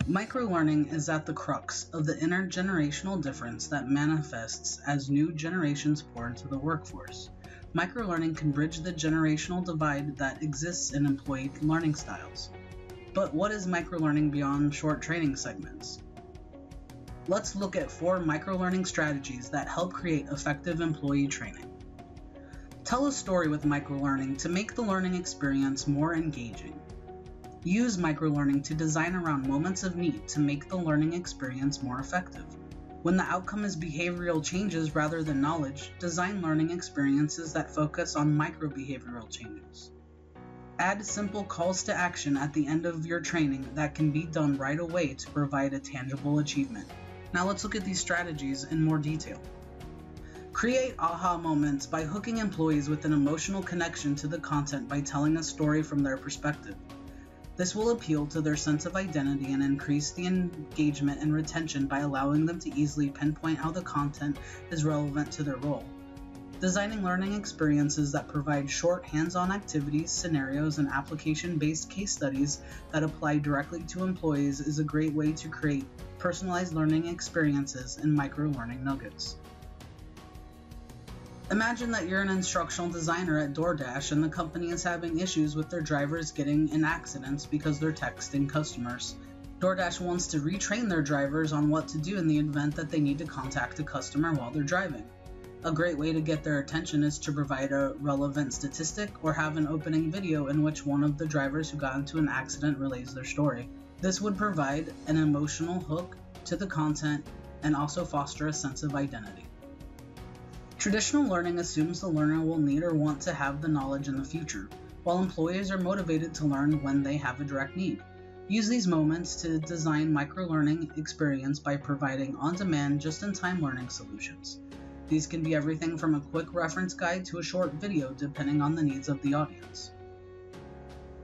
Microlearning is at the crux of the intergenerational difference that manifests as new generations pour into the workforce. Microlearning can bridge the generational divide that exists in employee learning styles. But what is microlearning beyond short training segments? Let's look at 4 microlearning strategies that help create effective employee training. Tell a story with microlearning to make the learning experience more engaging. Use microlearning to design around moments of need to make the learning experience more effective. When the outcome is behavioral changes rather than knowledge, design learning experiences that focus on micro-behavioral changes. Add simple calls to action at the end of your training that can be done right away to provide a tangible achievement. Now let's look at these strategies in more detail. Create aha moments by hooking employees with an emotional connection to the content by telling a story from their perspective. This will appeal to their sense of identity and increase the engagement and retention by allowing them to easily pinpoint how the content is relevant to their role. Designing learning experiences that provide short hands-on activities, scenarios, and application-based case studies that apply directly to employees is a great way to create personalized learning experiences and micro-learning nuggets. Imagine that you're an instructional designer at DoorDash and the company is having issues with their drivers getting in accidents because they're texting customers. DoorDash wants to retrain their drivers on what to do in the event that they need to contact a customer while they're driving. A great way to get their attention is to provide a relevant statistic or have an opening video in which one of the drivers who got into an accident relays their story. This would provide an emotional hook to the content and also foster a sense of identity. Traditional learning assumes the learner will need or want to have the knowledge in the future, while employees are motivated to learn when they have a direct need. Use these moments to design micro-learning experience by providing on-demand, just-in-time learning solutions. These can be everything from a quick reference guide to a short video, depending on the needs of the audience.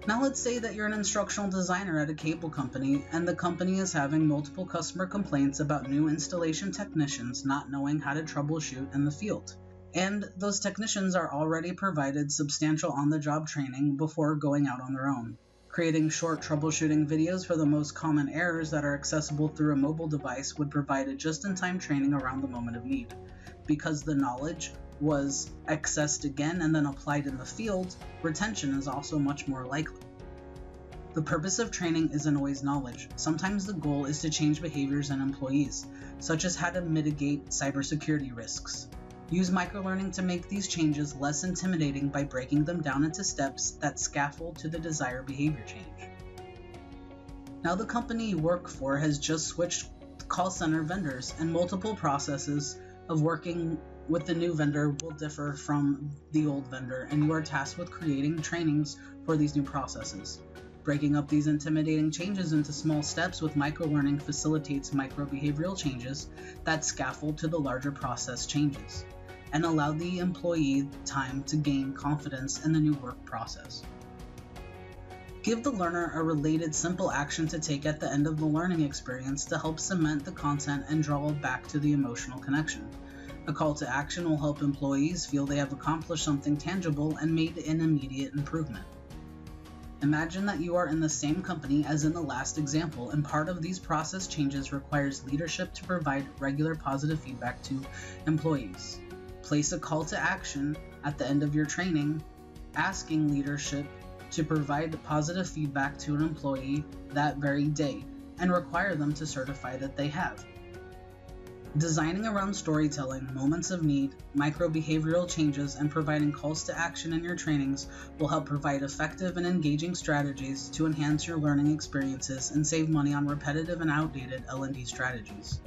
Now let's say that you're an instructional designer at a cable company and the company is having multiple customer complaints about new installation technicians not knowing how to troubleshoot in the field. And those technicians are already provided substantial on-the-job training before going out on their own. Creating short troubleshooting videos for the most common errors that are accessible through a mobile device would provide a just-in-time training around the moment of need. Because the knowledge was accessed again and then applied in the field, retention is also much more likely. The purpose of training isn't always knowledge. Sometimes the goal is to change behaviors in employees, such as how to mitigate cybersecurity risks. Use microlearning to make these changes less intimidating by breaking them down into steps that scaffold to the desired behavior change. Now the company you work for has just switched call center vendors, and multiple processes of working with the new vendor will differ from the old vendor, and you are tasked with creating trainings for these new processes. Breaking up these intimidating changes into small steps with microlearning facilitates micro-behavioral changes that scaffold to the larger process changes, and allow the employee time to gain confidence in the new work process. Give the learner a related simple action to take at the end of the learning experience to help cement the content and draw back to the emotional connection. A call to action will help employees feel they have accomplished something tangible and made an immediate improvement. Imagine that you are in the same company as in the last example, and part of these process changes requires leadership to provide regular positive feedback to employees. Place a call to action at the end of your training, asking leadership to provide positive feedback to an employee that very day, and require them to certify that they have. Designing around storytelling, moments of need, micro-behavioral changes, and providing calls to action in your trainings will help provide effective and engaging strategies to enhance your learning experiences and save money on repetitive and outdated L&D strategies.